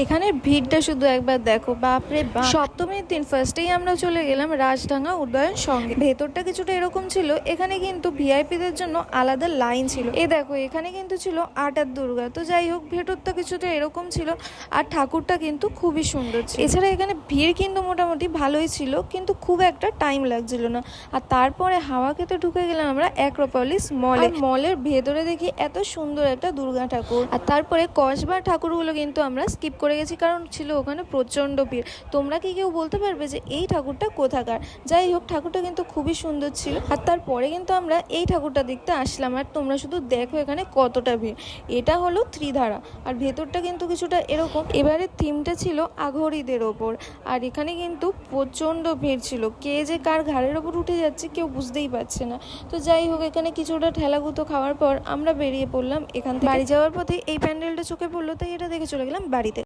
এখানে ভিড়টা শুধু একবার দেখো, বাপরে বাপ। সপ্তমীর দিন ফার্স্টেই আমরা চলে গেলাম রাজডাঙ্গা উদয়ন সঙ্গে। ভেতরটা কিছুটা এরকম ছিল, এখানে কিন্তু ভিআইপিদের জন্য আলাদা লাইন ছিল। এ দেখো এখানে কিন্তু ছিল আটার দুর্গা। তো যাই হোক, ভেতরটা কিছুটা এরকম ছিল, আর ঠাকুরটা কিন্তু খুবই সুন্দর ছিল। এছাড়া এখানে ভিড় কিন্তু মোটামুটি ভালোই ছিল, কিন্তু খুব একটা টাইম লাগছিল না। আর তারপরে হাওয়া খেতে ঢুকে গেলাম আমরা অ্যাক্রোপলিস মলে। মলের ভেতরে দেখি এত সুন্দর একটা দুর্গা ঠাকুর। আর তারপরে কসবার ঠাকুরগুলো কিন্তু আমরা স্কিপ করে গেছি, কারণ ছিল ওখানে প্রচণ্ড ভিড়। তোমরা কি কেউ বলতে পারবে যে এই ঠাকুরটা কোথাকার? যাই হোক, ঠাকুরটা কিন্তু খুবই সুন্দর ছিল। আর তারপরে কিন্তু আমরা এই ঠাকুরটা দেখতে আসলাম। আর তোমরা শুধু দেখো এখানে কতটা ভিড়। এটা হলো ত্রিধারা, আর ভেতরটা কিন্তু কিছুটা এরকম। এবারে থিমটা ছিল আঘরিদের ওপর, আর এখানে কিন্তু প্রচণ্ড ভিড় ছিল। কে যে কার ঘাড়ের ওপর উঠে যাচ্ছে কেউ বুঝতেই পারছে না। তো যাই হোক, এখানে কিছুটা ঠেলাগুতো খাওয়ার পর আমরা বেরিয়ে পড়লাম এখান থেকে। বাড়ি যাওয়ার পথে এই প্যান্ডেলটা চোখে পড়লো, তাই এটা দেখে চলে গেলাম বাড়িতে।